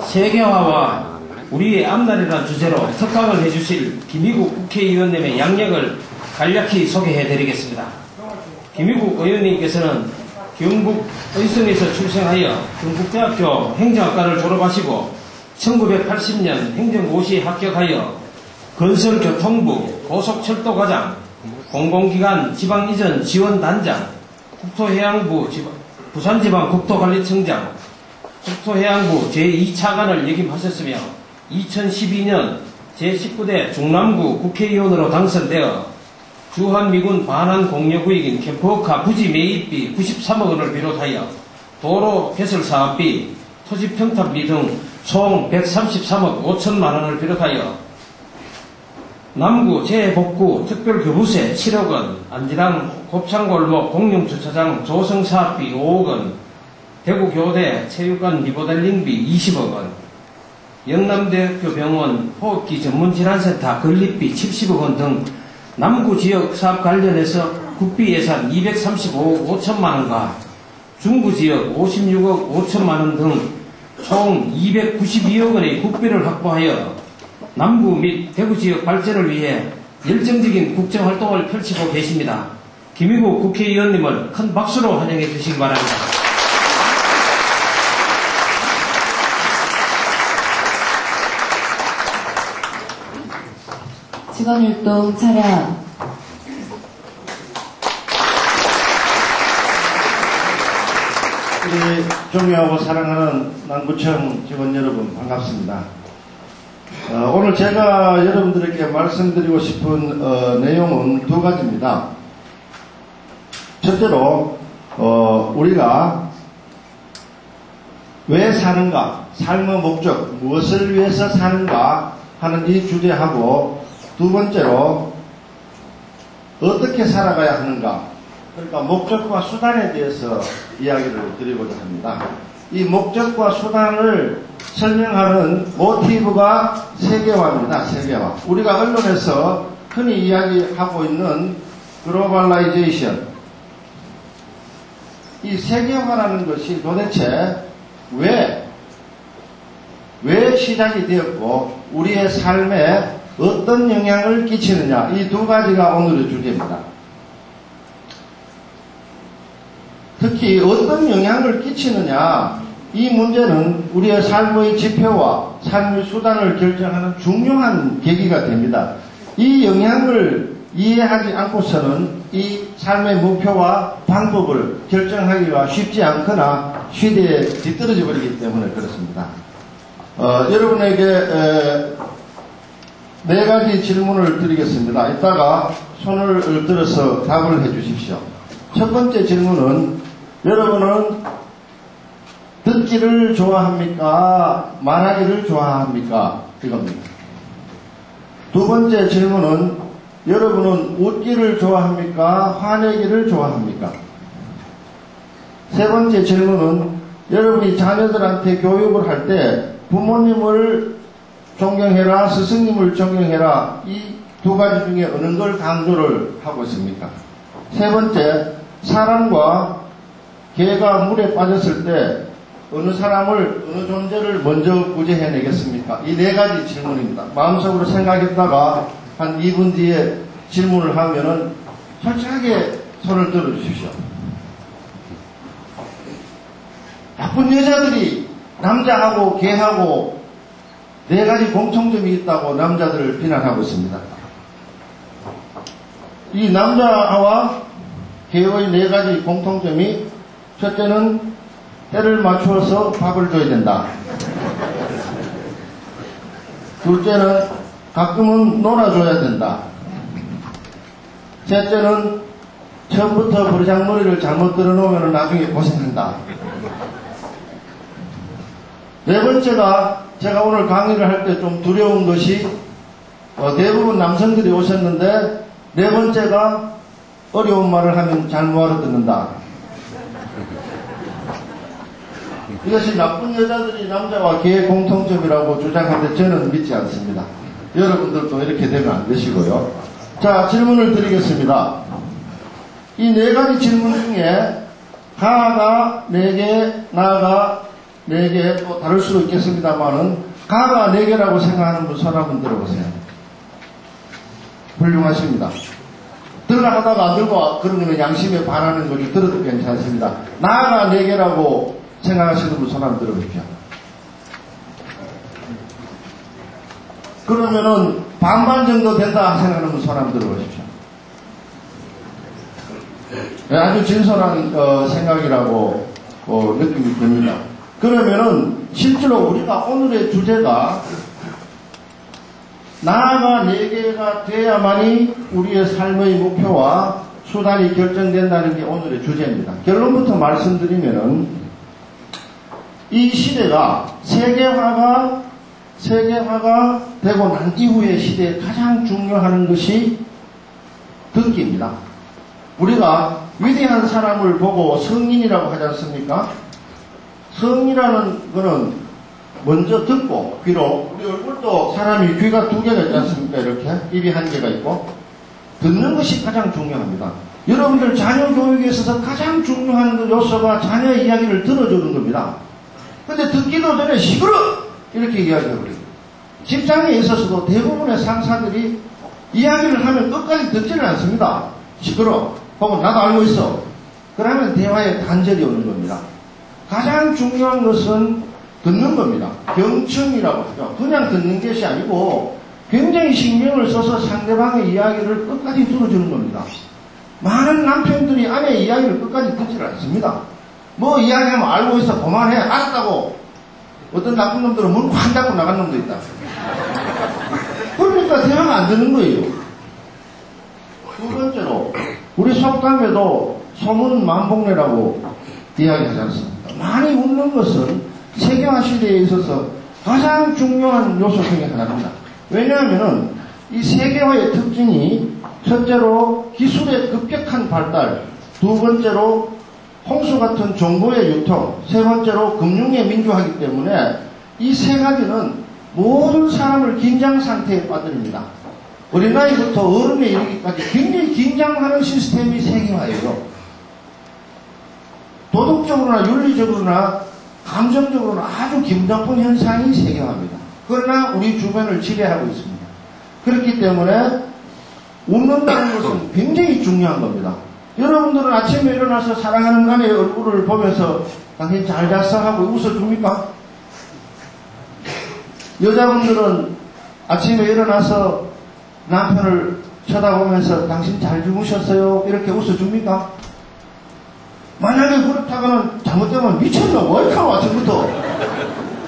세계화와 우리의 앞날이라는 주제로 특강을 해주실 김희국 국회의원님의 양력을 간략히 소개해드리겠습니다. 김희국 의원님께서는 경북 의성에서 출생하여 경북대학교 행정학과를 졸업하시고 1980년 행정고시에 합격하여 건설교통부 고속철도과장, 공공기관 지방이전 지원단장, 국토해양부 부산지방국토관리청장, 국토해양부 제2차관을 역임하셨으며 2012년 제19대 중남구 국회의원으로 당선되어 주한미군 반환공여구역인 캠프워카 부지 매입비 93억 원을 비롯하여 도로 개설사업비, 토지평탑비 등 총 133억 5천만 원을 비롯하여 남구 재복구 특별교부세 7억 원, 안지랑 곱창골목 공용주차장 조성사업비 5억 원, 대구교대 체육관 리모델링비 20억 원, 영남대학교병원 호흡기 전문질환센터 건립비 70억 원 등 남구지역 사업 관련해서 국비 예산 235억 5천만 원과 중구지역 56억 5천만 원 등 총 292억 원의 국비를 확보하여 남구 및 대구지역 발전을 위해 열정적인 국정활동을 펼치고 계십니다. 김희국 국회의원님을 큰 박수로 환영해 주시기 바랍니다. 직원율동 차량. 우리 존경하고 사랑하는 남구청 직원 여러분 반갑습니다. 오늘 제가 여러분들에게 말씀드리고 싶은 내용은 두 가지입니다. 첫째로 우리가 왜 사는가, 삶의 목적, 무엇을 위해서 사는가 하는 이 주제하고 두 번째로 어떻게 살아가야 하는가, 그러니까 목적과 수단에 대해서 이야기를 드리고자 합니다. 이 목적과 수단을 설명하는 모티브가 세계화입니다. 세계화. 우리가 언론에서 흔히 이야기하고 있는 글로벌라이제이션. 이 세계화라는 것이 도대체 왜 시작이 되었고 우리의 삶에 어떤 영향을 끼치느냐, 이 두 가지가 오늘의 주제입니다. 특히 어떤 영향을 끼치느냐, 이 문제는 우리의 삶의 지표와 삶의 수단을 결정하는 중요한 계기가 됩니다. 이 영향을 이해하지 않고서는 이 삶의 목표와 방법을 결정하기가 쉽지 않거나 시대에 뒤떨어져 버리기 때문에 그렇습니다. 여러분에게 네 가지 질문을 드리겠습니다. 이따가 손을 들어서 답을 해 주십시오. 첫 번째 질문은, 여러분은 듣기를 좋아합니까? 말하기를 좋아합니까? 이겁니다. 두 번째 질문은, 여러분은 웃기를 좋아합니까? 화내기를 좋아합니까? 세 번째 질문은, 여러분이 자녀들한테 교육을 할 때 부모님을 존경해라, 스승님을 존경해라, 이 두 가지 중에 어느 걸 강조를 하고 있습니까? 세 번째, 사람과 개가 물에 빠졌을 때 어느 사람을, 어느 존재를 먼저 구제해내겠습니까? 이 네 가지 질문입니다. 마음속으로 생각했다가 한 2분 뒤에 질문을 하면은 솔직하게 손을 들어주십시오. 나쁜 여자들이 남자하고 개하고 네 가지 공통점이 있다고 남자들을 비난하고 있습니다. 이 남자와 개의 네 가지 공통점이, 첫째는 때를 맞추어서 밥을 줘야 된다. 둘째는 가끔은 놀아줘야 된다. 셋째는 처음부터 버르장머리를 잘못 들어놓으면 나중에 고생한다. 네 번째가, 제가 오늘 강의를 할 때 좀 두려운 것이, 대부분 남성들이 오셨는데, 네 번째가 어려운 말을 하면 잘 못 알아듣는다. 이것이 나쁜 여자들이 남자와 개의 공통점이라고 주장하는데 저는 믿지 않습니다. 여러분들도 이렇게 되면 안 되시고요. 자, 질문을 드리겠습니다. 이 네 가지 질문 중에 가가 4개, 나가 4개 또 다를 수도 있겠습니다만은 가가 4개라고 생각하는 분 손 한번 들어보세요. 훌륭하십니다. 들어가다가 안 들고 그런 거는 양심에 반하는 거지 들어도 괜찮습니다. 나가 4개라고 생각하시는 분 손 한번 들어보십시오. 그러면은 반반 정도 된다 생각하는 분 손 한번 들어보십시오. 아주 진솔한 생각이라고 느낌이 듭니다. 그러면은 실제로 우리가 오늘의 주제가 나아가 4개가 돼야만이 우리의 삶의 목표와 수단이 결정된다는 게 오늘의 주제입니다. 결론부터 말씀드리면은 이 시대가 세계화가 되고 난 이후의 시대에 가장 중요한 것이 듣기입니다. 우리가 위대한 사람을 보고 성인이라고 하지 않습니까? 성이라는 거는 먼저 듣고 귀로, 우리 얼굴도 사람이 귀가 2개가 있지 않습니까? 이렇게 입이 1개가 있고 듣는 것이 가장 중요합니다. 여러분들 자녀 교육에 있어서 가장 중요한 요소가 자녀의 이야기를 들어주는 겁니다. 근데 듣기도 전에 시끄러! 이렇게 이야기해버려요. 직장에 있어서도 대부분의 상사들이 이야기를 하면 끝까지 듣지는 않습니다. 시끄러! 혹은 나도 알고 있어. 그러면 대화에 단절이 오는 겁니다. 가장 중요한 것은 듣는 겁니다. 경청이라고 하죠. 그냥 듣는 것이 아니고 굉장히 신경을 써서 상대방의 이야기를 끝까지 들어주는 겁니다. 많은 남편들이 아내의 이야기를 끝까지 듣지 않습니다. 뭐 이야기하면 알고 있어. 그만해. 알았다고. 어떤 나쁜 놈들은 문 확 닫고 나간 놈도 있다. 그러니까 대화가 안 되는 거예요. 두 번째로 우리 속담에도 소문 만복래라고 이야기하지 않습니까? 많이 웃는 것은 세계화 시대에 있어서 가장 중요한 요소 중에 하나입니다. 왜냐하면은 이 세계화의 특징이 첫째로 기술의 급격한 발달, 두 번째로 홍수 같은 정보의 유통, 세 번째로 금융의 민주화이기 때문에 이 세 가지는 모든 사람을 긴장 상태에 빠뜨립니다. 어린아이부터 어른에 이르기까지 굉장히 긴장하는 시스템이 세계화예요. 도덕적으로나 윤리적으로나 감정적으로는 아주 기분 나쁜 현상이 세계화입니다. 그러나 우리 주변을 지배하고 있습니다. 그렇기 때문에 웃는다는 것은 굉장히 중요한 겁니다. 여러분들은 아침에 일어나서 사랑하는 아내의 얼굴을 보면서 당신 잘 잤어 하고 웃어줍니까? 여자분들은 아침에 일어나서 남편을 쳐다보면서 당신 잘 주무셨어요? 이렇게 웃어줍니까? 만약에 그렇다고는 잘못되면 미쳤나? 뭐 이렇게 아침부터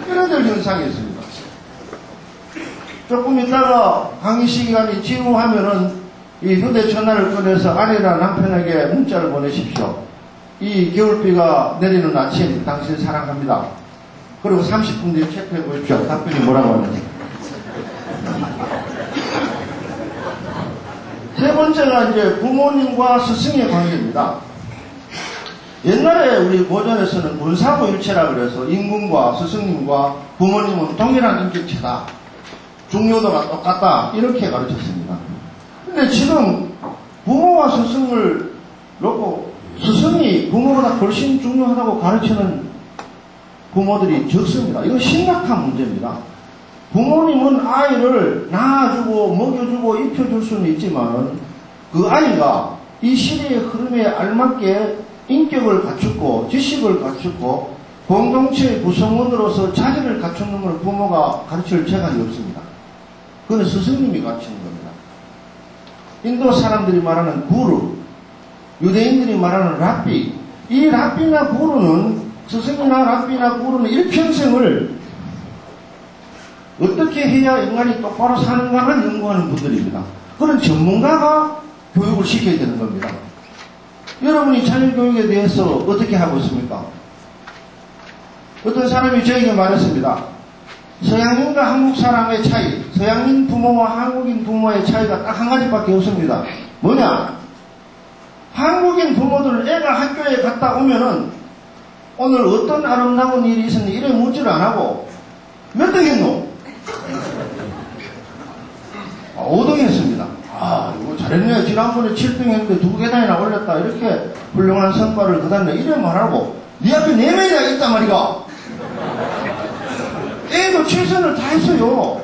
이런 현상이 있습니다. 조금 있다가 강의 시간이 지루하면은 이 휴대전화를 꺼내서 아내나 남편에게 문자를 보내십시오. 이 겨울비가 내리는 아침 당신 사랑합니다. 그리고 30분 뒤에 체크해 보십시오. 답변이 뭐라고 하는지. 세 번째가 이제 부모님과 스승의 관계입니다. 옛날에 우리 고전에서는 문사부일체라 그래서 임금과 스승님과 부모님은 동일한 인격체다. 중요도가 똑같다. 이렇게 가르쳤습니다. 근데 지금 부모와 스승을 놓고 스승이 부모보다 훨씬 중요하다고 가르치는 부모들이 적습니다. 이거 심각한 문제입니다. 부모님은 아이를 낳아주고 먹여주고 입혀줄 수는 있지만 그 아이가 이 시대의 흐름에 알맞게 인격을 갖추고 지식을 갖추고 공동체의 구성원으로서 자질을 갖추는 걸 부모가 가르칠 재간이 없습니다. 그건 스승님이 가르치는 겁니다. 인도 사람들이 말하는 구루, 유대인들이 말하는 랍비, 이 랍비나 구루는 스승이나 랍비나 구루는 일평생을 어떻게 해야 인간이 똑바로 사는가를 연구하는 분들입니다. 그런 전문가가 교육을 시켜야 되는 겁니다. 여러분이 자녀교육에 대해서 어떻게 하고 있습니까? 어떤 사람이 저에게 말했습니다. 서양인과 한국 사람의 차이, 서양인 부모와 한국인 부모의 차이가 딱 한 가지밖에 없습니다. 뭐냐? 한국인 부모들 애가 학교에 갔다 오면은 오늘 어떤 아름다운 일이 있었는지 이래 묻지를 안 하고 몇 등 했노? 5등 했습니다. 아, 이거 잘했네. 지난번에 7등 했는데 2계단이나 올렸다. 이렇게 훌륭한 성과를 거뒀네. 이래 말하고 네 앞에 4명이나 있단 말이가. 최선을 다했어요.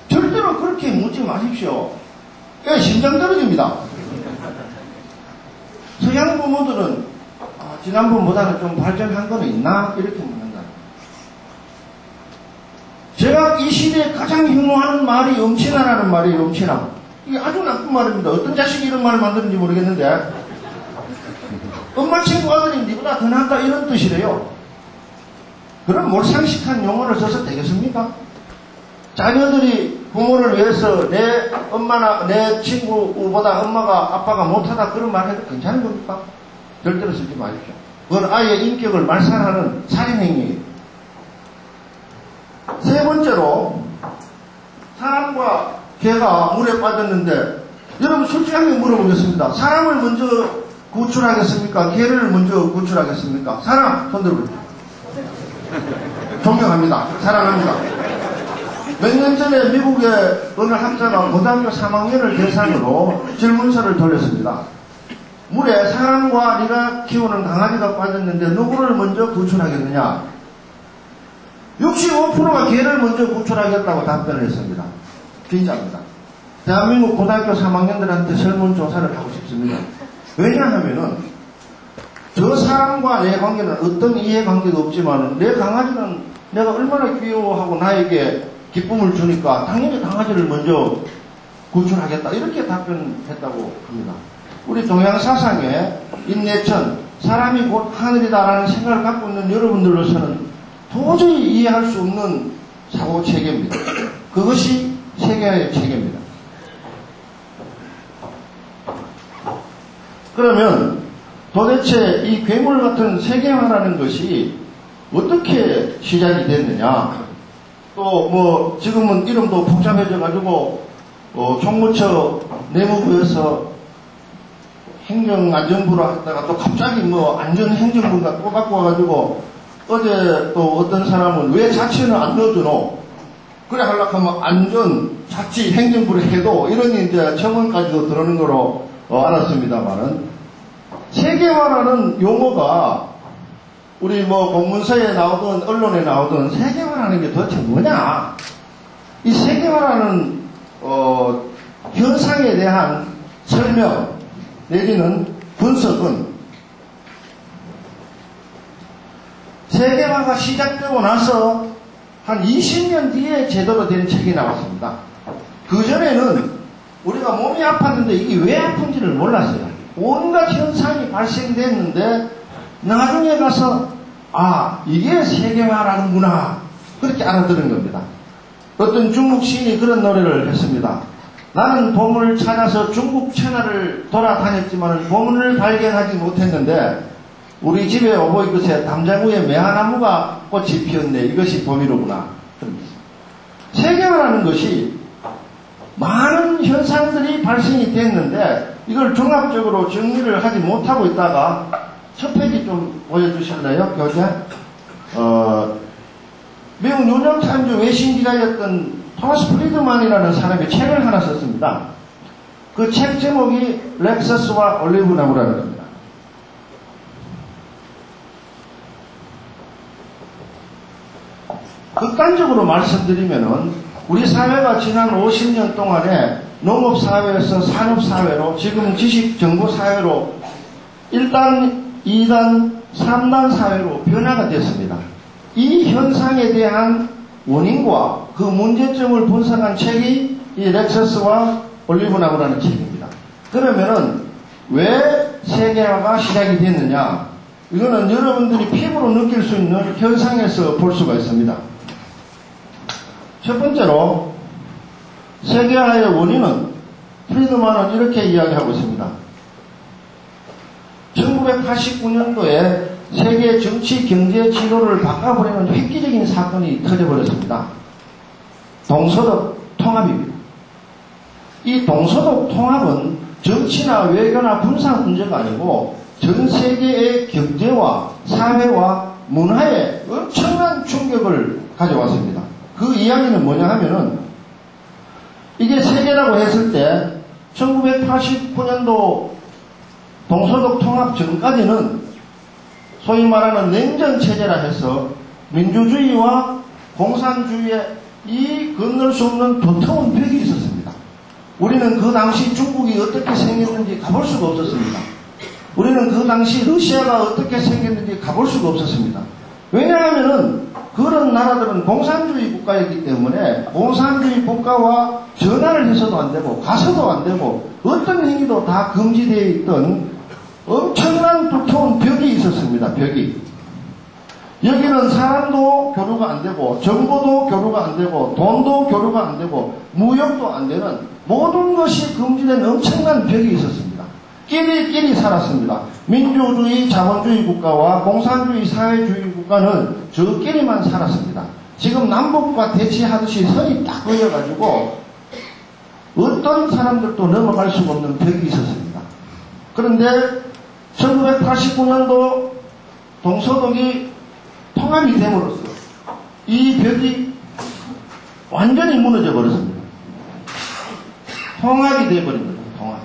절대로 그렇게 묻지 마십시오. 심장 떨어집니다. 서양 부모들은 지난번보다는 좀 발전한 거는 있나? 이렇게 묻는다. 제가 이 시대에 가장 흉노하는 말이 음치나라는 말이에요. 음치나. 이게 아주 나쁜 말입니다. 어떤 자식이 이런 말을 만드는지 모르겠는데 엄마 친구 아들이 니보다 더 낫다 이런 뜻이래요. 그럼 몰상식한 용어를 써서 되겠습니까? 자녀들이 부모를 위해서 내 엄마나 내 친구보다 엄마가 아빠가 못하다 그런 말 해도 괜찮은 겁니까? 절대로 쓰지 마십시오. 그건 아이의 인격을 말살하는 살인행위예요. 세 번째로 사람과 개가 물에 빠졌는데 여러분 솔직하게 물어보겠습니다. 사람을 먼저 구출하겠습니까? 개를 먼저 구출하겠습니까? 사람 손 들어보세요. 존경합니다. 사랑합니다. 몇 년 전에 미국의 어느 학자가 고등학교 3학년을 대상으로 질문서를 돌렸습니다. 물에 사람과 네가 키우는 강아지가 빠졌는데 누구를 먼저 구출하겠느냐? 65%가 개를 먼저 구출하겠다고 답변을 했습니다. 진짜입니다. 대한민국 고등학교 3학년들한테 설문조사를 하고 싶습니다. 왜냐하면은 저 사람과 내 관계는 어떤 이해관계도 없지만 내 강아지는 내가 얼마나 귀여워하고 나에게 기쁨을 주니까 당연히 강아지를 먼저 구출하겠다 이렇게 답변했다고 합니다. 우리 동양 사상에 인내천 사람이 곧 하늘이다라는 생각을 갖고 있는 여러분들로서는 도저히 이해할 수 없는 사고 체계입니다. 그것이 세계의 체계입니다. 그러면 도대체 이 괴물 같은 세계화라는 것이 어떻게 시작이 됐느냐? 또 뭐 지금은 이름도 복잡해져 가지고 총무처 내무부에서 행정안전부로 하다가 또 갑자기 뭐 안전행정부가 또 바꿔가지고 어제 또 어떤 사람은 왜 자치는 안 넣어주노? 그래 하려고 하면 안전자치행정부를 해도 이런 이제 청원까지도 들어오는 거로 알았습니다만은 세계화라는 용어가 우리 뭐 공문서에 나오든 언론에 나오든 세계화라는 게 도대체 뭐냐? 이 세계화라는 현상에 대한 설명 내지는 분석은 세계화가 시작되고 나서 한 20년 뒤에 제대로 된 책이 나왔습니다. 그전에는 우리가 몸이 아팠는데 이게 왜 아픈지를 몰랐어요. 온갖 현상이 발생됐는데 나중에 가서 이게 세계화라는구나 그렇게 알아들은 겁니다. 어떤 중국 시인이 그런 노래를 했습니다. 나는 보물을 찾아서 중국 천하를 돌아다녔지만 보물을 발견하지 못했는데 우리 집에 오고 이것에 담장 위에 매화나무가 꽃이 피었네. 이것이 봄이로구나. 세계화라는 것이 많은 현상들이 발생이 됐는데 이걸 종합적으로 정리를 하지 못하고 있다가 첫 페이지 좀 보여주실래요? 교재? 미국 뉴욕타임즈 외신기자였던 토마스 프리드만이라는 사람이 책을 하나 썼습니다. 그 책 제목이 렉서스와 올리브나무라는 겁니다. 극단적으로 말씀드리면은 우리 사회가 지난 50년 동안에 농업사회에서 산업사회로 지금 지식정보사회로 1단, 2단, 3단 사회로 변화가 됐습니다. 이 현상에 대한 원인과 그 문제점을 분석한 책이 이 렉서스와 올리브나무라는 책입니다. 그러면은 왜 세계화가 시작이 됐느냐? 이거는 여러분들이 피부로 느낄 수 있는 현상에서 볼 수가 있습니다. 첫 번째로 세계화의 원인은 프리드만은 이렇게 이야기하고 있습니다. 1989년도에 세계 정치 경제 지도를 바꿔버리는 획기적인 사건이 터져버렸습니다. 동서독 통합입니다. 이 동서독 통합은 정치나 외교나 군사 문제가 아니고 전 세계의 경제와 사회와 문화에 엄청난 충격을 가져왔습니다. 그 이야기는 뭐냐 하면은 이게 세계라고 했을 때 1989년도 동서독 통합 전까지는 소위 말하는 냉전 체제라 해서 민주주의와 공산주의의 이 건널 수 없는 두터운 벽이 있었습니다. 우리는 그 당시 중국이 어떻게 생겼는지 가볼 수가 없었습니다. 우리는 그 당시 러시아가 어떻게 생겼는지 가볼 수가 없었습니다. 왜냐하면은 그런 나라들은 공산주의 국가이기 때문에 공산주의 국가와 전화를 해서도 안 되고 가서도 안 되고 어떤 행위도 다 금지되어 있던 엄청난 두터운 벽이 있었습니다. 벽이. 여기는 사람도 교류가 안 되고 정보도 교류가 안 되고 돈도 교류가 안 되고 무역도 안 되는 모든 것이 금지된 엄청난 벽이 있었습니다. 끼리끼리 살았습니다. 민주주의 자본주의 국가와 공산주의 사회주의 국가는 저끼리만 살았습니다. 지금 남북과 대치하듯이 선이 딱 그어가지고 어떤 사람들도 넘어갈 수가 없는 벽이 있었습니다. 그런데 1989년도 동서독이 통합이 됨으로써 이 벽이 완전히 무너져 버렸습니다. 통합이 되어버린 거죠. 통합.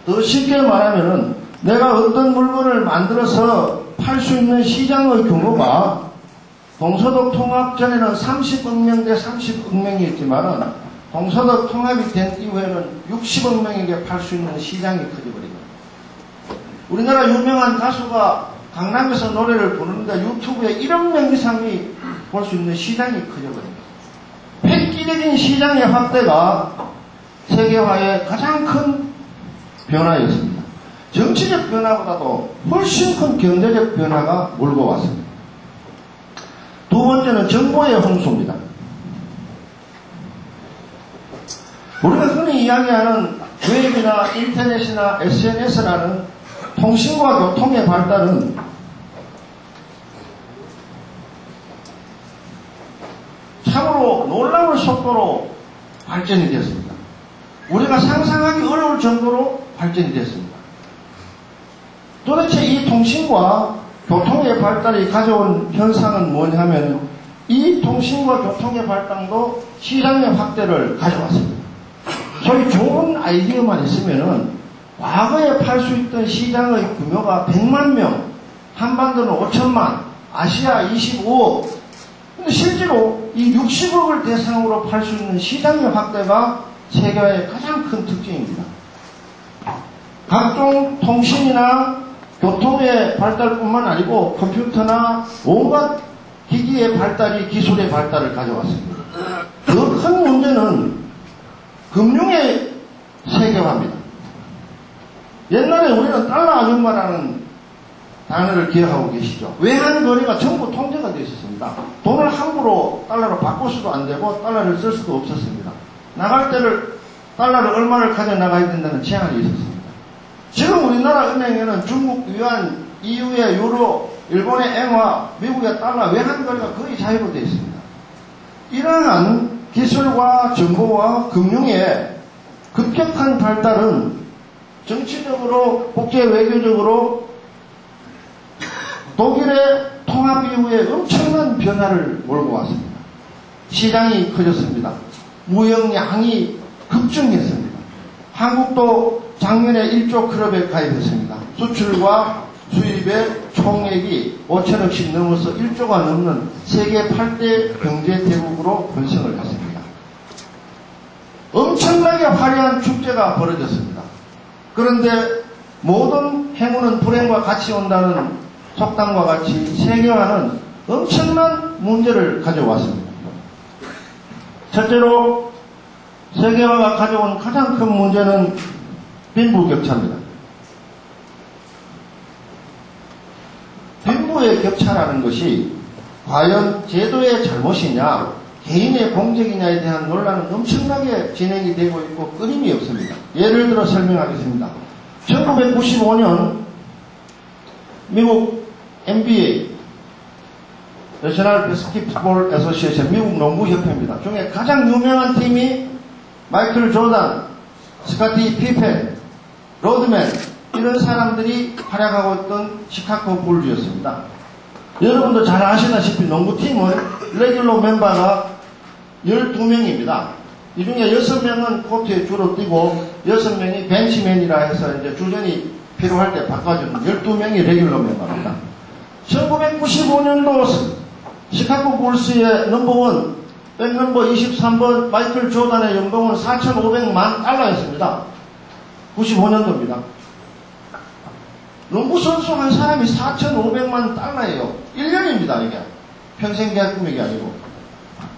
더 쉽게 말하면은 내가 어떤 물건을 만들어서 팔 수 있는 시장의 규모가 동서독 통합 전에는 30억 명 대 30억 명이었지만은 동서독 통합이 된 이후에는 60억 명에게 팔 수 있는 시장이 커져버린 거예요. 우리나라 유명한 가수가 강남에서 노래를 부르는데 유튜브에 1억 명 이상이 볼 수 있는 시장이 커져버린 거예요. 획기적인 시장의 확대가 세계화의 가장 큰 변화였습니다. 정치적 변화보다도 훨씬 큰 경제적 변화가 몰고 왔습니다. 두 번째는 정보의 홍수입니다. 우리가 흔히 이야기하는 웹이나 인터넷이나 SNS라는 통신과 교통의 발달은 참으로 놀라운 속도로 발전이 되었습니다. 우리가 상상하기 어려울 정도로 발전이 됐습니다. 도대체 이 통신과 교통의 발달이 가져온 현상은 뭐냐면 이 통신과 교통의 발달도 시장의 확대를 가져왔습니다. 소위 좋은 아이디어만 있으면은 과거에 팔 수 있던 시장의 규모가 100만 명, 한반도는 5천만, 아시아 25억. 근데 실제로 이 60억을 대상으로 팔 수 있는 시장의 확대가 세계화의 가장 큰 특징입니다. 각종 통신이나 교통의 발달뿐만 아니고 컴퓨터나 온갖 기기의 발달이 기술의 발달을 가져왔습니다. 더 큰 문제는 금융의 세계화입니다. 옛날에 우리는 달러 아줌마라는 단어를 기억하고 계시죠? 외환거래가 전부 통제가 되어 있었습니다. 돈을 함부로 달러로 바꿀 수도 안 되고 달러를 쓸 수도 없었습니다. 나갈 때를 달러를 얼마를 가져나가야 된다는 제한이 있었습니다. 지금 우리나라 은행에는 중국 위안, EU의 유로, 일본의 앵화, 미국의 달러 외환거래가 거의 자유로 되어 있습니다. 이러한 기술과 정보와 금융의 급격한 발달은 정치적으로 국제 외교적으로 독일의 통합 이후에 엄청난 변화를 몰고 왔습니다. 시장이 커졌습니다. 무역량이 급증했습니다. 한국도 작년에 1조 클럽에 가입했습니다. 수출과 수입의 총액이 5천억씩 넘어서 1조가 넘는 세계 8대 경제대국으로 번성을 했습니다. 엄청나게 화려한 축제가 벌어졌습니다. 그런데 모든 행운은 불행과 같이 온다는 속담과 같이 세계화는 엄청난 문제를 가져왔습니다. 첫째로 세계화가 가져온 가장 큰 문제는 빈부격차입니다. 빈부의 격차라는 것이 과연 제도의 잘못이냐 개인의 공적이냐에 대한 논란은 엄청나게 진행이 되고 있고 끊임이 없습니다. 예를 들어 설명하겠습니다. 1995년 미국 NBA 내셔널 바스켓볼 애소시에이션 미국 농구협회입니다. 중에 가장 유명한 팀이 마이클 조단, 스카티 피펜, 로드맨 이런 사람들이 활약하고 있던 시카고 불즈였습니다. 여러분도 잘 아시다시피 농구팀은 레귤러 멤버가 12명입니다. 이 중에 6명은 코트에 주로 뛰고 6명이 벤치맨이라 해서 이제 주전이 필요할 때 바꿔주는 12명이 레귤러 멤버입니다. 1995년도 시카고 불스의 넘버원, 백넘버 23번 마이클 조단의 연봉은 4,500만 달러였습니다. 95년도입니다. 농구 선수 한 사람이 4,500만 달러예요. 1년입니다, 이게. 평생 계약 금액이 아니고.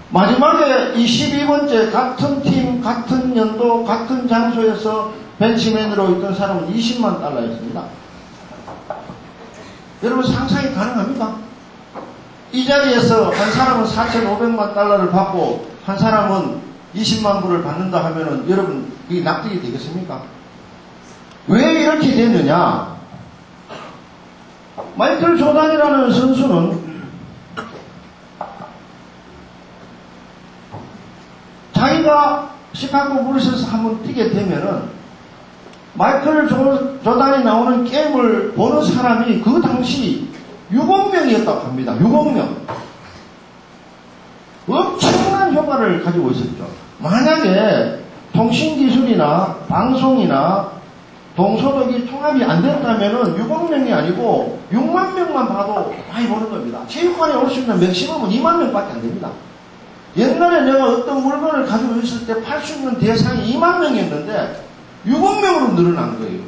마지막에 이 12번째 같은 팀, 같은 연도, 같은 장소에서 벤치맨으로 있던 사람은 20만 달러였습니다. 여러분 상상이 가능합니까? 이 자리에서 한 사람은 4,500만 달러를 받고 한 사람은 20만 불을 받는다 하면은 여러분 이게 납득이 되겠습니까? 왜 이렇게 됐느냐? 마이클 조단이라는 선수는 자기가 시카고 불스에서 한번 뛰게 되면은 마이클 조단이 나오는 게임을 보는 사람이 그 당시 6억 명이었다고 합니다. 6억 명. 엄청난 효과를 가지고 있었죠. 만약에 통신기술이나 방송이나 동서독이 통합이 안 됐다면은 6억 명이 아니고 6만 명만 봐도 많이 보는 겁니다. 체육관에 올 수 있는 맥시멈은 2만 명밖에 안 됩니다. 옛날에 내가 어떤 물건을 가지고 있을 때 팔 수 있는 대상이 2만 명이었는데 6억 명으로 늘어난 거예요.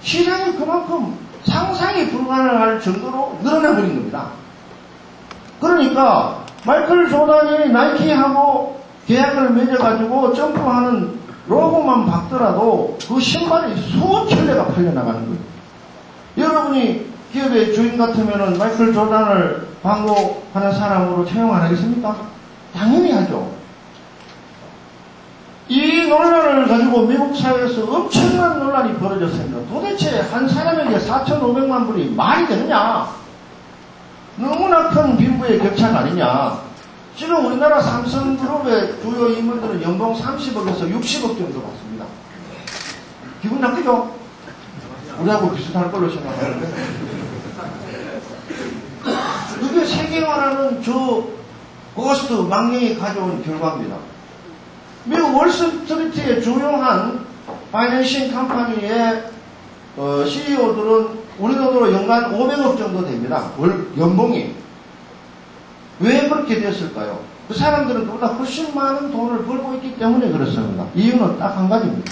시장이 그만큼 상상이 불가능할 정도로 늘어나버린 겁니다. 그러니까 마이클 조단이 나이키하고 계약을 맺어가지고 점프하는 로고만 받더라도 그 신발이 수천 대가 팔려나가는 거예요. 여러분이 기업의 주인 같으면은 마이클 조단을 광고하는 사람으로 채용 안 하겠습니까? 당연히 하죠. 이 논란을 가지고 미국 사회에서 엄청난 논란이 벌어졌습니다. 도대체 한 사람에게 4,500만 불이 말이 되느냐? 너무나 큰 빈부의 격차가 아니냐? 지금 우리나라 삼성그룹의 주요 인물들은 연봉 30억에서 60억 정도 받습니다. 기분 나쁘죠? 우리하고 비슷할 걸로 생각하는데. 그게 세계화라는 저 고스트 망령이 가져온 결과입니다. 미국 월스트리트의 주요한 파이낸싱 컴퍼니의 CEO들은 우리 돈으로 연간 500억 정도 됩니다. 연봉이. 왜 그렇게 됐을까요? 그 사람들은 그보다 훨씬 많은 돈을 벌고 있기 때문에 그렇습니다. 이유는 딱 한 가지입니다.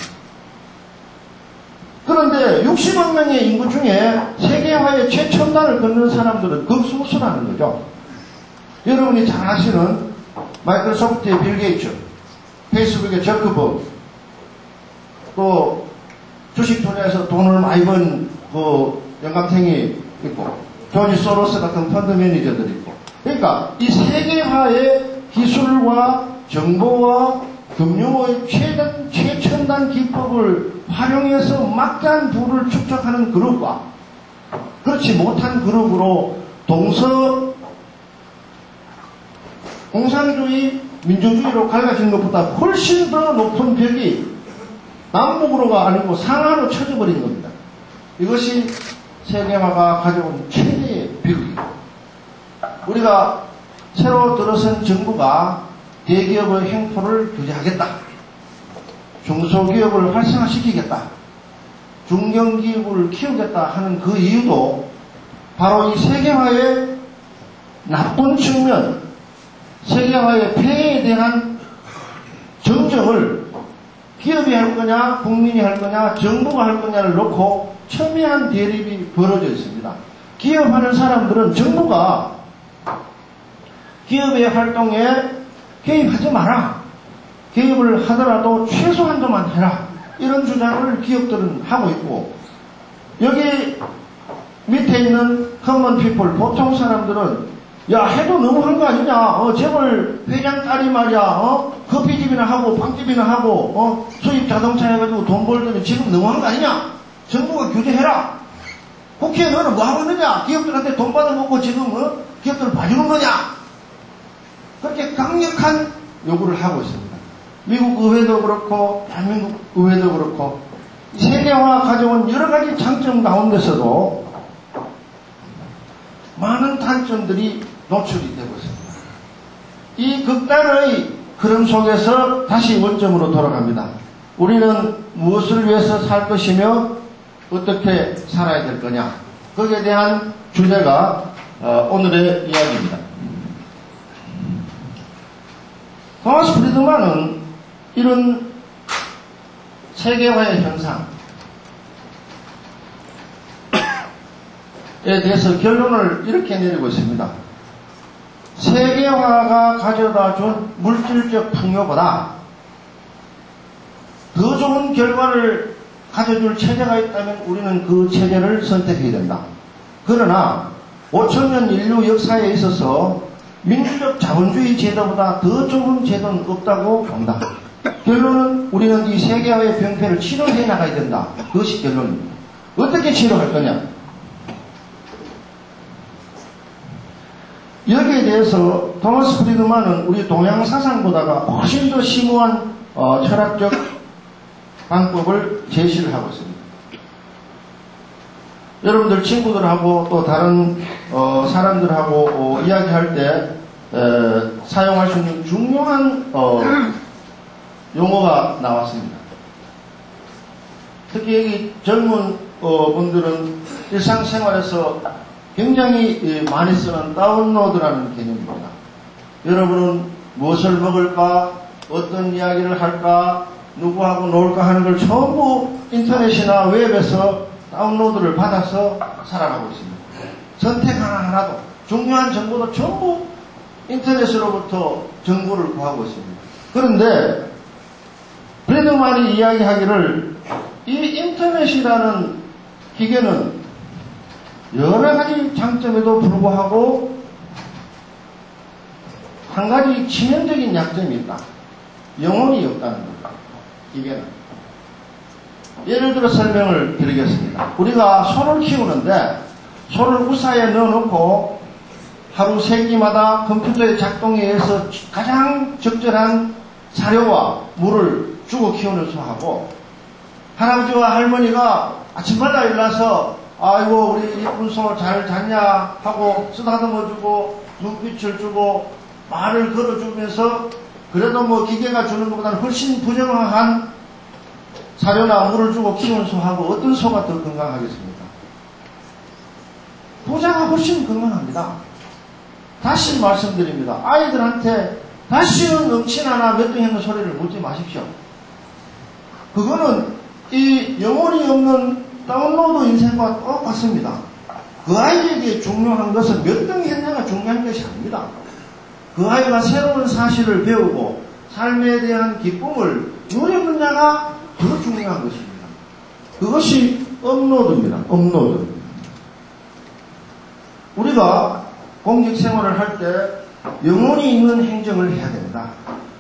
그런데 60억 명의 인구 중에 세계화의 최첨단을 걷는 사람들은 극소수라는 거죠. 여러분이 잘 아시는 마이크로소프트의 빌 게이츠, 페이스북의 저크버그, 또 주식 투자에서 돈을 많이 번 그 영감탱이 있고, 조지 소로스 같은 펀드 매니저들이 있고. 그러니까 이 세계화의 기술과 정보와 금융의 최첨단 기법을 활용해서 막대한 부를 축적하는 그룹과 그렇지 못한 그룹으로 공산주의, 민주주의로 갈라진 것보다 훨씬 더 높은 벽이 남북으로가 아니고 상하로 쳐져버린 겁니다. 이것이 세계화가 가져온 최대의 벽이에요. 우리가 새로 들어선 정부가 대기업의 횡포를 규제하겠다. 중소기업을 활성화시키겠다. 중견기업을 키우겠다 하는 그 이유도 바로 이 세계화의 나쁜 측면, 세계화의 폐해에 대한 정정을 기업이 할 거냐, 국민이 할 거냐, 정부가 할 거냐를 놓고 첨예한 대립이 벌어져 있습니다. 기업하는 사람들은 정부가 기업의 활동에 개입하지 마라. 개입을 하더라도 최소 한도만 해라. 이런 주장을 기업들은 하고 있고, 여기 밑에 있는 커먼 피플, 보통 사람들은 야, 해도 너무한 거 아니냐? 재벌 회장 딸이 말이야, 커피집이나 하고, 빵집이나 하고, 수입 자동차 해가지고 돈 벌더니 지금 너무한 거 아니냐? 정부가 규제해라. 국회에 너는 뭐 하고 있느냐? 기업들한테 돈 받아먹고 지금, 기업들을 봐주는 거냐? 그렇게 강력한 요구를 하고 있습니다. 미국 의회도 그렇고, 대한민국 의회도 그렇고, 세계화가 가져온 여러 가지 장점 가운데서도 많은 단점들이 노출이 되고 있습니다. 이 극단의 흐름 속에서 다시 원점으로 돌아갑니다. 우리는 무엇을 위해서 살 것이며 어떻게 살아야 될 거냐. 거기에 대한 주제가 오늘의 이야기입니다. 토마스 프리드만은 이런 세계화의 현상에 대해서 결론을 이렇게 내리고 있습니다. 세계화가 가져다 준 물질적 풍요보다 더 좋은 결과를 가져줄 체제가 있다면 우리는 그 체제를 선택해야 된다. 그러나 5천년 인류 역사에 있어서 민주적 자본주의 제도보다 더 좋은 제도는 없다고 본다. 결론은 우리는 이 세계화의 병폐를 치료해 나가야 된다. 그것이 결론입니다. 어떻게 치료할 거냐? 여기에 대해서 토마스 프리드만은 우리 동양 사상보다가 훨씬 더 심오한 철학적 방법을 제시를 하고 있습니다. 여러분들 친구들하고 또 다른 사람들하고 이야기할 때 사용할 수 있는 중요한 용어가 나왔습니다. 특히 여기 젊은 분들은 일상생활에서 굉장히 많이 쓰는 다운로드라는 개념입니다. 여러분은 무엇을 먹을까, 어떤 이야기를 할까, 누구하고 놀까 하는 걸 전부 인터넷이나 웹에서 다운로드를 받아서 살아가고 있습니다. 선택 하나하나도 중요한 정보도 전부 인터넷으로부터 정보를 구하고 있습니다. 그런데 프리드만이 이야기하기를 이 인터넷이라는 기계는 여러 가지 장점에도 불구하고 한 가지 치명적인 약점이 있다. 영혼이 없다는 겁니다. 기계는. 예를 들어 설명을 드리겠습니다. 우리가 소를 키우는데 소를 우사에 넣어놓고 하루 세끼마다 컴퓨터의 작동에 의해서 가장 적절한 사료와 물을 주고 키우는 소하고, 할아버지와 할머니가 아침마다 일어나서 아이고 우리 예쁜 소 잘 잤냐 하고 쓰다듬어주고 눈빛을 주고 말을 걸어주면서 그래도 뭐 기계가 주는 것보다는 훨씬 부정한 사료나 물을 주고 키우는 소하고 어떤 소가 더 건강하겠습니까? 부자가 훨씬 건강합니다. 다시 말씀드립니다. 아이들한테 다시는 음치나나 몇 등 했는 소리를 묻지 마십시오. 그거는 이 영혼이 없는 다운로드 인생과 똑같습니다. 그 아이에게 중요한 것은 몇 등 했냐가 중요한 것이 아닙니다. 그 아이가 새로운 사실을 배우고 삶에 대한 기쁨을 누리느냐가 더 중요한 것입니다. 그것이 업로드입니다. 업로드. 우리가 공직 생활을 할 때 영혼이 있는 행정을 해야 됩니다.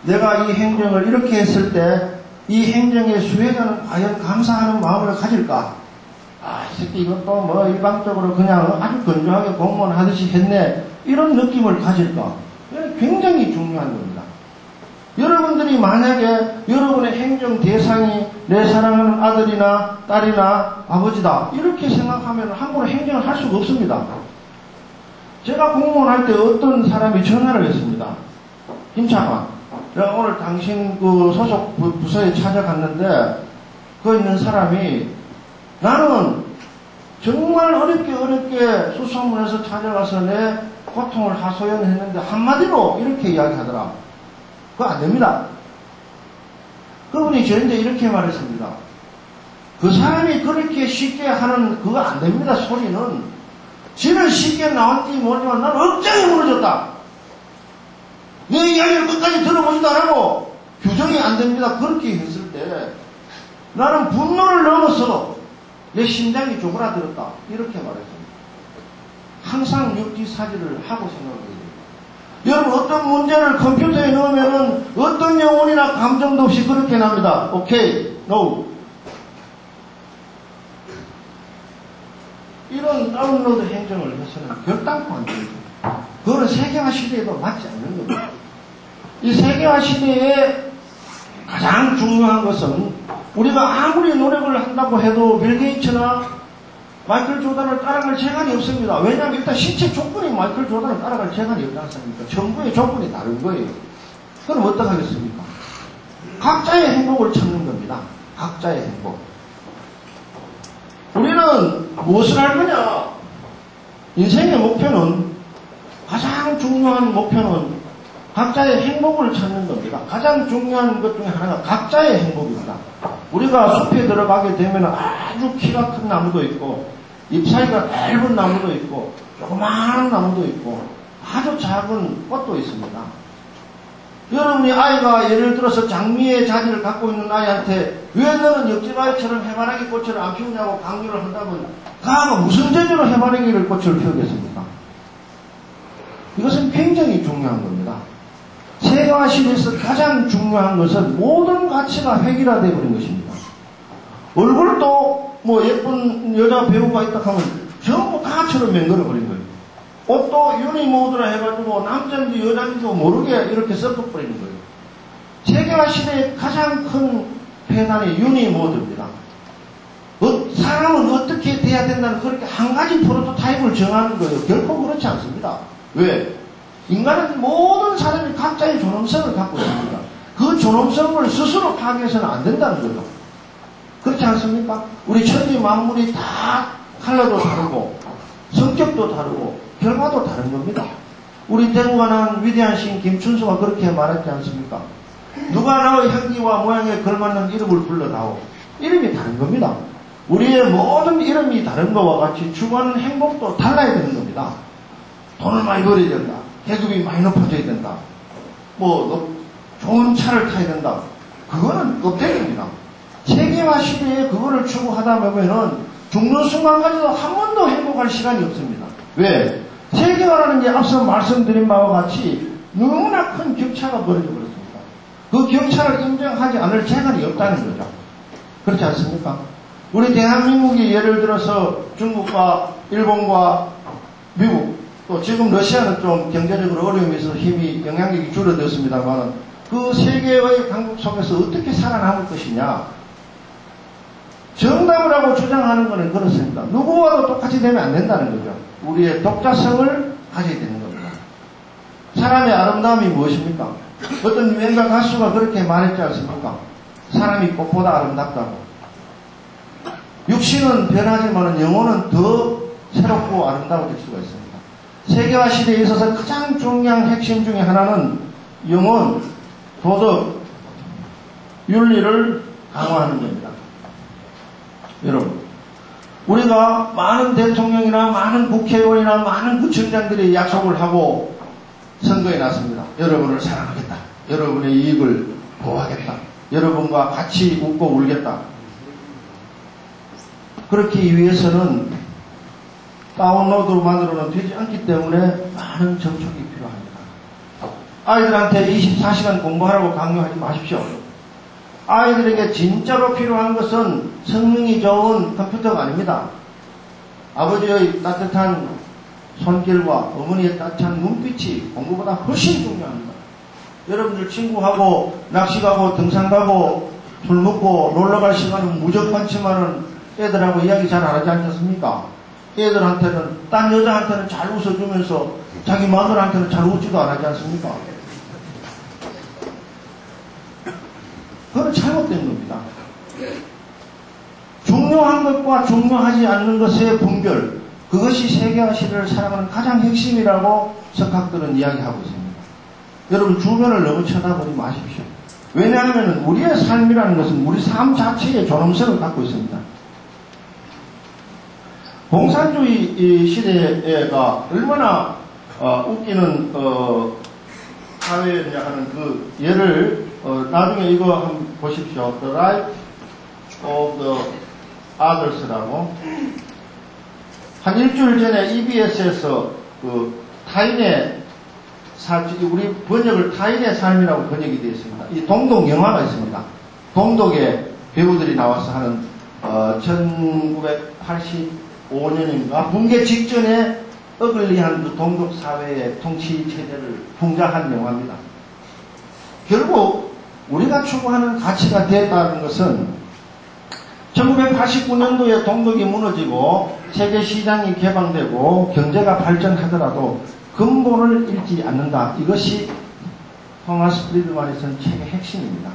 내가 이 행정을 이렇게 했을 때 이 행정의 수혜자는 과연 감사하는 마음을 가질까? 이 새끼 이것도 뭐 일방적으로 그냥 아주 건조하게 공무원 하듯이 했네. 이런 느낌을 가질까? 굉장히 중요한 겁니다. 여러분들이 만약에 여러분의 행정 대상이 내 사랑하는 아들이나 딸이나 아버지다 이렇게 생각하면 함부로 행정을 할 수가 없습니다. 제가 공무원 할 때 어떤 사람이 전화를 했습니다. 김차관, 내가 오늘 당신 그 소속 부서에 찾아갔는데 거기 있는 사람이 나는 정말 어렵게 수소문해서 찾아가서 내 고통을 하소연했는데 한마디로 이렇게 이야기하더라. 그거 안 됩니다. 그분이 저한테 이렇게 말했습니다. 그 사람이 그렇게 쉽게 하는 그거 안 됩니다. 소리는 지는 쉽게 나왔지 모르지만 나는 억장이 무너졌다. 내 이야기를 끝까지 들어보지도 않고 규정이 안 됩니다. 그렇게 했을 때 나는 분노를 넘어서 내 심장이 쪼그라들었다. 이렇게 말했습니다. 항상 역지사지를 하고 생각해요. 여러분 어떤 문제를 컴퓨터에 넣으면은 어떤 영혼이나 감정도 없이 그렇게 납니다. 오케이, 노. 이런 다운로드 행정을 해서는 결단코 안 됩니다. 그거는 세계화 시대에도 맞지 않는 겁니다. 이 세계화 시대에 가장 중요한 것은 우리가 아무리 노력을 한다고 해도 빌 게이츠나 마이클 조던을 따라갈 재간이 없습니다. 왜냐하면 일단 신체 조건이 마이클 조던을 따라갈 재간이 없지 않습니까? 정부의 조건이 다른 거예요. 그럼 어떡하겠습니까? 각자의 행복을 찾는 겁니다. 각자의 행복. 우리는 무엇을 할 거냐? 인생의 목표는, 가장 중요한 목표는 각자의 행복을 찾는 겁니다. 가장 중요한 것 중에 하나가 각자의 행복입니다. 우리가 숲에 들어가게 되면 아주 키가 큰 나무도 있고, 잎사이가 넓은 나무도 있고, 조그마한 나무도 있고, 아주 작은 꽃도 있습니다. 여러분이 아이가 예를 들어서 장미의 자질을 갖고 있는 아이한테 왜 너는 옆집아이처럼 해바라기 꽃을 안 피우냐고 강요를 한다면 그 아이가 무슨 재주로 해바라기를 꽃을 피우겠습니까? 이것은 굉장히 중요한 겁니다. 세계화 시대에서 가장 중요한 것은 모든 가치가 획일화되어 버린 것입니다. 얼굴도 뭐 예쁜 여자 배우가 있다 하면 전부 가처럼 맹글어 버린 거예요. 옷도 유니모드라 해가지고 남자인지 여자인지도 모르게 이렇게 섞어버리는 거예요. 세계화 시대의 가장 큰 폐단이 유니모드입니다. 사람은 어떻게 돼야 된다는 그렇게 한 가지 프로토타입을 정하는 거예요. 결코 그렇지 않습니다. 왜? 인간은 모든 사람이 각자의 존엄성을 갖고 있습니다. 그 존엄성을 스스로 파괴해서는 안 된다는 거죠. 그렇지 않습니까? 우리 천지 만물이 다 컬러도 다르고 성격도 다르고 결과도 다른 겁니다. 우리 대구가 난 위대한 시인 김춘수가 그렇게 말했지 않습니까? 누가 너의 향기와 모양에 걸맞는 이름을 불러다오. 이름이 다른 겁니다. 우리의 모든 이름이 다른 것과 같이 추구하는 행복도 달라야 되는 겁니다. 돈을 많이 벌어야 된다. 계급이 많이 높아져야 된다. 좋은 차를 타야 된다. 그거는 껍데기입니다. 세계화 시대에 그거를 추구하다 보면은 죽는 순간까지도 한 번도 행복할 시간이 없습니다. 왜? 세계화라는 게 앞서 말씀드린 바와 같이 너무나 큰 격차가 벌어져 버렸습니다. 그 격차를 인정하지 않을 재간이 없다는 거죠. 그렇지 않습니까? 우리 대한민국이 예를 들어서 중국과 일본과 미국, 또 지금 러시아는 좀 경제적으로 어려움이 있어서 힘이, 영향력이 줄어들었습니다만 그 세계의 강국 속에서 어떻게 살아남을 것이냐. 정답을 하고 주장하는 것은 그렇습니다. 누구와도 똑같이 되면 안 된다는 거죠. 우리의 독자성을 가져야 되는 겁니다. 사람의 아름다움이 무엇입니까? 어떤 유행가 가수가 그렇게 말했지 않습니까? 사람이 꽃보다 아름답다고. 육신은 변하지만 영혼은 더 새롭고 아름다워질 수가 있습니다. 세계화 시대에 있어서 가장 중요한 핵심 중에 하나는 영혼, 도덕, 윤리를 강화하는 겁니다. 여러분, 우리가 많은 대통령이나 많은 국회의원이나 많은 구청장들이 약속을 하고 선거에 나섭니다. 여러분을 사랑하겠다. 여러분의 이익을 보호하겠다. 여러분과 같이 웃고 울겠다. 그렇기 위해서는 다운로드만으로는 되지 않기 때문에 많은 접촉이 필요합니다. 아이들한테 24시간 공부하라고 강요하지 마십시오. 아이들에게 진짜로 필요한 것은 성능이 좋은 컴퓨터가 아닙니다. 아버지의 따뜻한 손길과 어머니의 따뜻한 눈빛이 공부보다 훨씬 중요합니다. 여러분들 친구하고 낚시 가고 등산 가고 술 먹고 놀러갈 시간은 무조건 많지만은 애들하고 이야기 잘 안 하지 않겠습니까? 애들한테는, 딴 여자한테는 잘 웃어주면서 자기 마누라한테는 잘 웃지도 안 하지 않습니까? 그건 잘못된 겁니다. 중요한 것과 중요하지 않는 것의 분별, 그것이 세계화 시대를 살아가는 가장 핵심이라고 석학들은 이야기하고 있습니다. 여러분 주변을 너무 쳐다보지 마십시오. 왜냐하면 우리의 삶이라는 것은 우리 삶 자체의 존엄성을 갖고 있습니다. 공산주의 시대가 얼마나 웃기는 사회였냐 하는 그 예를 나중에 이거 한번 보십시오. The Life of the Others라고 한 일주일 전에 EBS에서 그 타인의 우리 번역을 타인의 삶이라고 번역이 되어 있습니다. 이 동독 영화가 있습니다. 동독의 배우들이 나와서 하는 1985년인가 붕괴 직전에 어글리한 그 동독 사회의 통치 체제를 풍자한 영화입니다. 결국 우리가 추구하는 가치가 됐다는 것은 1989년도에 동독이 무너지고 세계 시장이 개방되고 경제가 발전하더라도 근본을 잃지 않는다. 이것이 토마스 프리드만이 쓴 책의 핵심입니다.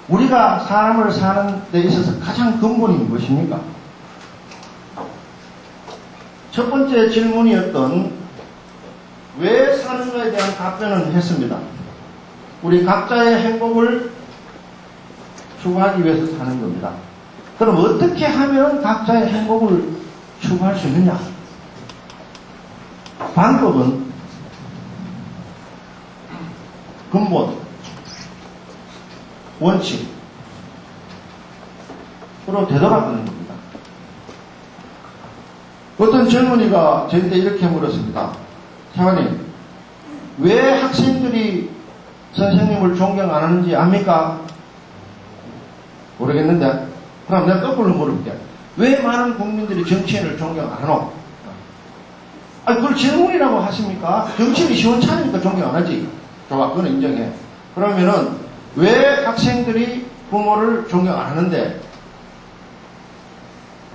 우리가 사람을 사는 데 있어서 가장 근본이 무엇입니까? 첫 번째 질문이었던 왜 사는가에 대한 답변은 했습니다. 우리 각자의 행복을 추구하기 위해서 사는 겁니다. 그럼 어떻게 하면 각자의 행복을 추구할 수 있느냐? 방법은 근본, 원칙으로 되돌아가는 겁니다. 어떤 젊은이가 저한테 이렇게 물었습니다. 사관님, 왜 학생들이 선생님을 존경 안 하는지 압니까? 모르겠는데, 그럼 내가 거꾸로 물어볼게. 왜 많은 국민들이 정치인을 존경 안 하노? 그걸 질문이라고 하십니까? 정치인이 시원찮으니까 존경 안 하지. 좋아, 그건 인정해. 그러면은, 왜 학생들이 부모를 존경 안 하는데,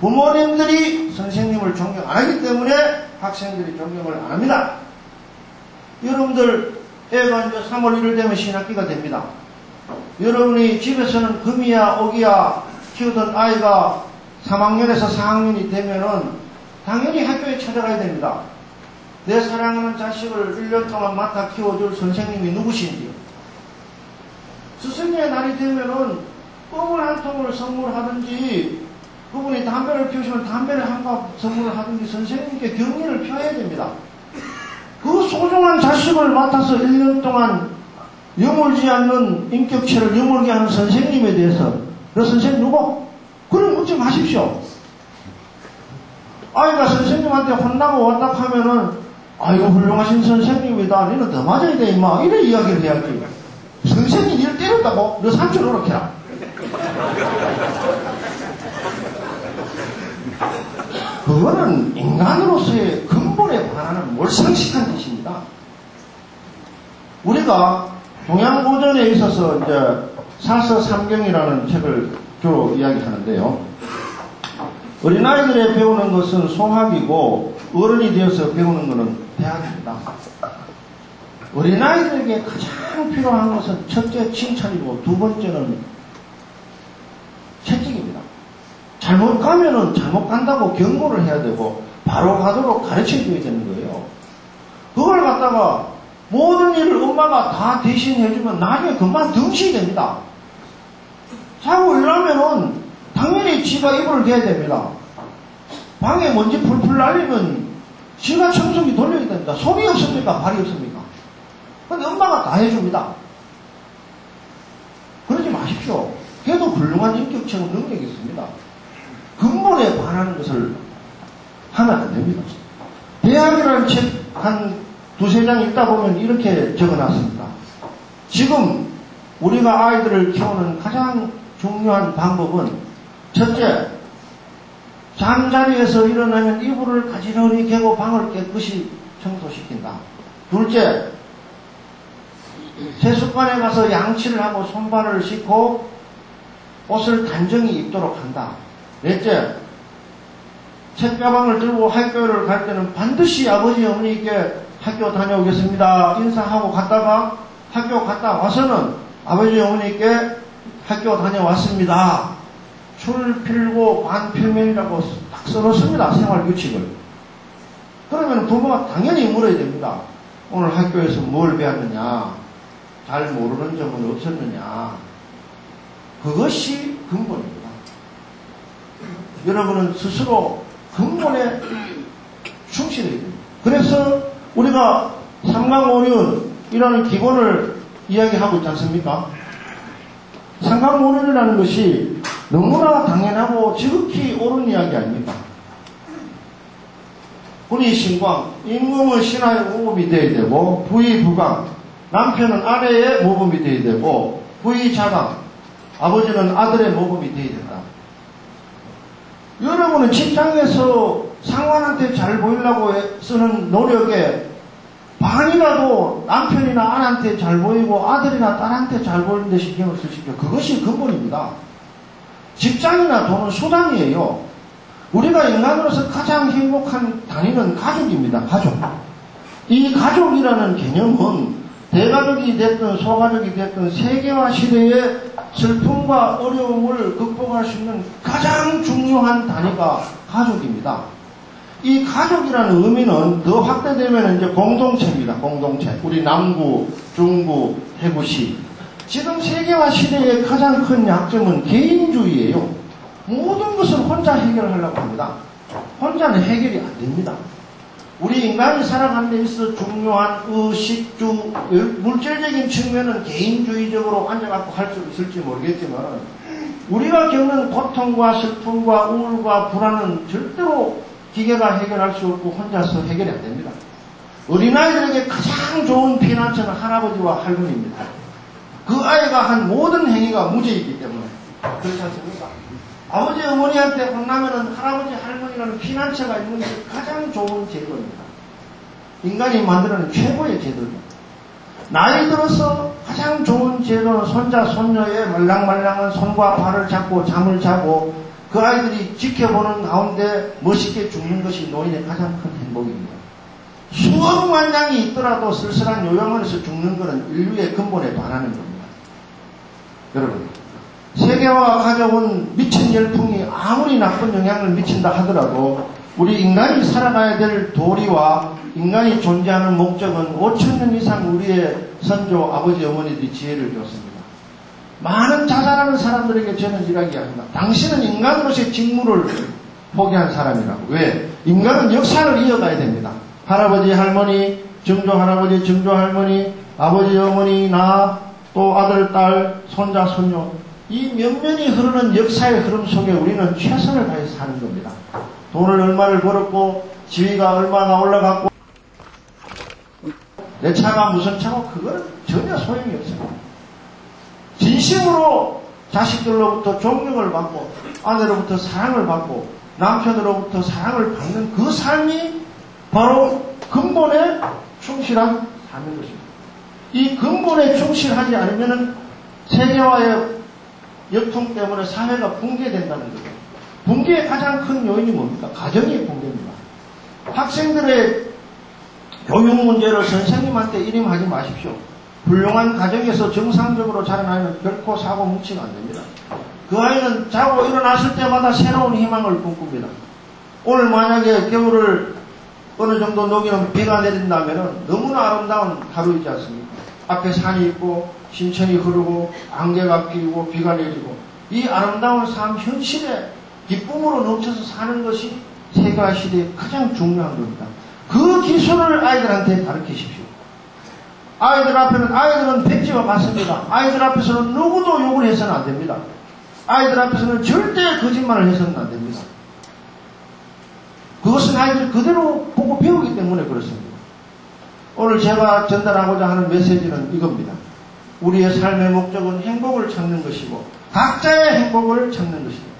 부모님들이 선생님을 존경 안 하기 때문에 학생들이 존경을 안 합니다. 여러분들, 애가 이제 3월 1일 되면 신학기가 됩니다. 여러분이 집에서는 금이야, 오기야 키우던 아이가 3학년에서 4학년이 되면은 당연히 학교에 찾아가야 됩니다. 내 사랑하는 자식을 1년 동안 맡아 키워줄 선생님이 누구신지. 스승의 날이 되면은 껌을 한 통을 선물하든지 그분이 담배를 피우시면 담배를 한 갑 선물을 하든지 선생님께 경의를 표해야 됩니다. 그 소중한 자식을 맡아서 1년 동안 여물지 않는 인격체를 여물게 하는 선생님에 대해서 그 선생님 누구? 그럼 묻지 마십시오. 아이가 선생님한테 혼나고 왔다 하면은 아이고 훌륭하신 선생님이다. 너는 더 맞아야 돼 임마. 이래 이야기를 해야지. 선생님이 니를 때렸다고? 너 삼촌 노력해라. 그거는 인간으로서의 근본에 반하는 몰상식한 짓입니다. 우리가 동양고전에 있어서 이제 사서삼경이라는 책을 주로 이야기하는데요. 어린아이들에 배우는 것은 소학이고 어른이 되어서 배우는 것은 대학입니다. 어린아이들에게 가장 필요한 것은 첫째 칭찬이고 두 번째는 채찍입니다. 잘못 가면은 잘못 간다고 경고를 해야 되고 바로 가도록 가르쳐 줘야 되는 거예요. 그걸 갖다가 모든 일을 엄마가 다 대신 해주면 나중에 금방 덩신이 됩니다. 자고 일어나면은 당연히 지가 이불을 대야 됩니다. 방에 먼지 풀풀 날리면 지가 청소기 돌려야 됩니다. 손이 없습니까? 발이 없습니까? 근데 엄마가 다 해줍니다. 그러지 마십시오. 걔도 훌륭한 인격체고 능력이 있습니다. 근본에 반하는 것을 하면 안 됩니다. 대학이라는 책 한 두세 장 읽다 보면 이렇게 적어놨습니다. 지금 우리가 아이들을 키우는 가장 중요한 방법은 첫째, 잠자리에서 일어나면 이불을 가지런히 개고 방을 깨끗이 청소시킨다. 둘째, 세숫간에 가서 양치를 하고 손발을 씻고 옷을 단정히 입도록 한다. 넷째, 책가방을 들고 학교를 갈 때는 반드시 아버지 어머니께 학교 다녀오겠습니다 인사하고 갔다가 학교 갔다 와서는 아버지 어머니께 학교 다녀왔습니다 출 필고 반 필면이라고 딱 써놓습니다. 생활규칙을. 그러면 부모가 당연히 물어야 됩니다. 오늘 학교에서 뭘 배웠느냐, 잘 모르는 점은 없었느냐. 그것이 근본입니다. 여러분은 스스로 근본에 충실해야 됩니다. 그래서 우리가 삼강오륜이라는 기본을 이야기하고 있지 않습니까? 삼강오륜이라는 것이 너무나 당연하고 지극히 옳은 이야기 아닙니까? 군의신광, 임금은 신하의 모범이 되어야 되고 부의부강, 남편은 아내의 모범이 되어야 되고 부의자강, 아버지는 아들의 모범이 되어야 된다. 여러분은 직장에서 상관한테 잘 보이려고 쓰는 노력에 반이라도 남편이나 아내한테 잘 보이고 아들이나 딸한테 잘 보이는 데 신경을 쓰십시오. 그것이 근본입니다. 직장이나 돈은 수단이에요. 우리가 인간으로서 가장 행복한 단위는 가족입니다. 가족. 이 가족이라는 개념은 대가족이 됐든 소가족이 됐든 세계화 시대의 슬픔과 어려움을 극복할 수 있는 가장 중요한 단위가 가족입니다. 이 가족이라는 의미는 더 확대되면 이제 공동체입니다. 공동체. 우리 남구, 중구, 대구시. 지금 세계화 시대의 가장 큰 약점은 개인주의예요. 모든 것을 혼자 해결하려고 합니다. 혼자는 해결이 안 됩니다. 우리 인간이 살아가는 데 있어 중요한 의식주, 물질적인 측면은 개인주의적으로 앉아갖고 할 수 있을지 모르겠지만 우리가 겪는 고통과 슬픔과 우울과 불안은 절대로 기계가 해결할 수 없고 혼자서 해결이 안 됩니다. 어린아이들에게 가장 좋은 피난처는 할아버지와 할머니입니다. 그 아이가 한 모든 행위가 무죄이기 때문에. 그렇지 않습니까? 아버지 어머니한테 혼나면은 할아버지 할머니라는 피난처가 있는 게 가장 좋은 제도입니다. 인간이 만들어낸 최고의 제도입니다. 나이 들어서 가장 좋은 제도는 손자 손녀의 말랑말랑한 손과 발을 잡고 잠을 자고 그 아이들이 지켜보는 가운데 멋있게 죽는 것이 노인의 가장 큰 행복입니다. 수억만 명이 있더라도 쓸쓸한 요양원에서 죽는 것은 인류의 근본에 반하는 겁니다. 여러분, 세계화가 가져온 미친 열풍이 아무리 나쁜 영향을 미친다 하더라도 우리 인간이 살아가야 될 도리와 인간이 존재하는 목적은 5,000년 이상 우리의 선조 아버지 어머니들이 지혜를 줬습니다. 많은 자살하는 사람들에게 저는 이야기 합니다. 당신은 인간으로서의 직무를 포기한 사람이라고. 왜? 인간은 역사를 이어가야 됩니다. 할아버지, 할머니, 증조할아버지, 증조할머니, 아버지, 어머니, 나, 또 아들, 딸, 손자, 손녀. 이 면면이 흐르는 역사의 흐름 속에 우리는 최선을 다해서 사는 겁니다. 돈을 얼마를 벌었고, 지위가 얼마나 올라갔고, 내 차가 무슨 차고, 그건 전혀 소용이 없습니다. 진심으로 자식들로부터 존경을 받고 아내로부터 사랑을 받고 남편으로부터 사랑을 받는 그 삶이 바로 근본에 충실한 삶인 것입니다. 이 근본에 충실하지 않으면 세계화의 역통 때문에 사회가 붕괴된다는 거죠. 붕괴의 가장 큰 요인이 뭡니까? 가정의 붕괴입니다. 학생들의 교육 문제를 선생님한테 일임하지 마십시오. 훌륭한 가정에서 정상적으로 자란 아이는 결코 사고 뭉치가 안 됩니다. 그 아이는 자고 일어났을 때마다 새로운 희망을 꿈꿉니다. 오늘 만약에 겨울을 어느 정도 녹이는 비가 내린다면 너무나 아름다운 하루이지 않습니까? 앞에 산이 있고 신천이 흐르고 안개가 끼고 비가 내리고 이 아름다운 삶 현실에 기쁨으로 넘쳐서 사는 것이 세계화 시대의 가장 중요한 겁니다. 그 기술을 아이들한테 가르치십시오. 아이들은 백지와 같습니다. 아이들 앞에서는 누구도 욕을 해서는 안 됩니다. 아이들 앞에서는 절대 거짓말을 해서는 안 됩니다. 그것은 아이들 그대로 보고 배우기 때문에 그렇습니다. 오늘 제가 전달하고자 하는 메시지는 이겁니다. 우리의 삶의 목적은 행복을 찾는 것이고 각자의 행복을 찾는 것입니다.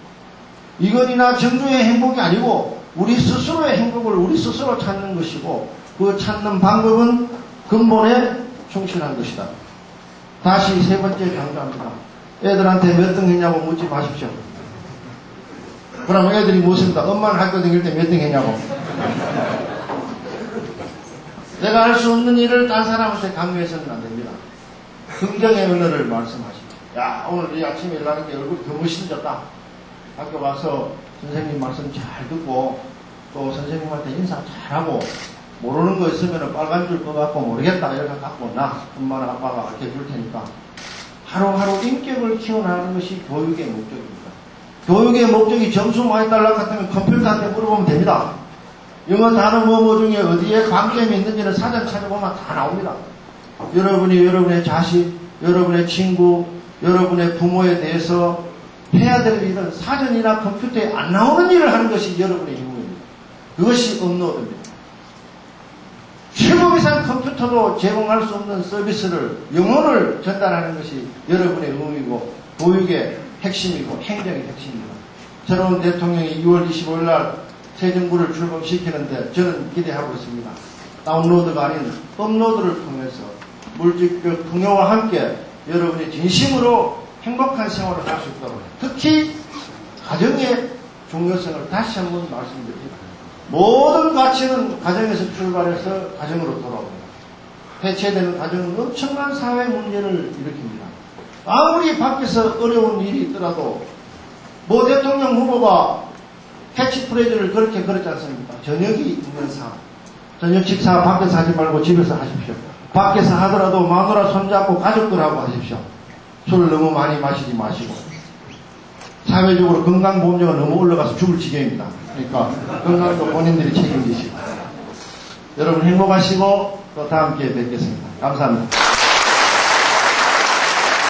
이건이나 정조의 행복이 아니고 우리 스스로의 행복을 우리 스스로 찾는 것이고 그 찾는 방법은 근본에 충실한 것이다. 다시 세 번째 강조합니다. 애들한테 몇 등 했냐고 묻지 마십시오. 그러면 애들이 묻습니다. 엄마는 학교 다닐 때 몇 등 했냐고. 내가 할 수 없는 일을 딴 사람한테 강요해서는 안 됩니다. 긍정의 언어를 말씀하십시오. 야, 오늘 이 아침에 일어나니까 얼굴이 더 멋있어졌다. 학교 와서 선생님 말씀 잘 듣고 또 선생님한테 인사 잘하고 모르는 거 있으면 빨간 줄 꺼갖고 모르겠다 이렇게 갖고 나 엄마나 아빠가 이렇게 줄 테니까 하루하루 인격을 키워나가는 것이 교육의 목적입니다. 교육의 목적이 점수 많이 달라고 같으면 컴퓨터한테 물어보면 됩니다. 영어 단어 뭐뭐 중에 어디에 관점이 있는지는 사전 찾아보면 다 나옵니다. 여러분이 여러분의 자식, 여러분의 친구, 여러분의 부모에 대해서 해야 될 일은 사전이나 컴퓨터에 안 나오는 일을 하는 것이 여러분의 임무입니다. 그것이 업로드입니다. 최고 비싼 컴퓨터도 제공할 수 없는 서비스를 영혼을 전달하는 것이 여러분의 의무이고 교육의 핵심이고 행정의 핵심입니다. 새로운 대통령이 2월 25일 날 새 정부를 출범시키는데 저는 기대하고 있습니다. 다운로드가 아닌 업로드를 통해서 물질적 풍요와 함께 여러분이 진심으로 행복한 생활을 할 수 있도록 특히 가정의 중요성을 다시 한번 말씀드립니다. 모든 가치는 가정에서 출발해서 가정으로 돌아옵니다. 해체되는 가정은 엄청난 사회 문제를 일으킵니다. 아무리 밖에서 어려운 일이 있더라도 모 대통령 후보가 캐치프레이즈를 그렇게 걸었지 않습니까? 저녁이 있는 삶. 저녁 식사 밖에서 하지 말고 집에서 하십시오. 밖에서 하더라도 마누라 손잡고 가족들하고 하십시오. 술을 너무 많이 마시지 마시고. 사회적으로 건강보험료가 너무 올라가서 죽을 지경입니다. 그러니까 건강도 본인들이 책임지시고. 여러분 행복하시고 또 다음 기회에 뵙겠습니다. 감사합니다.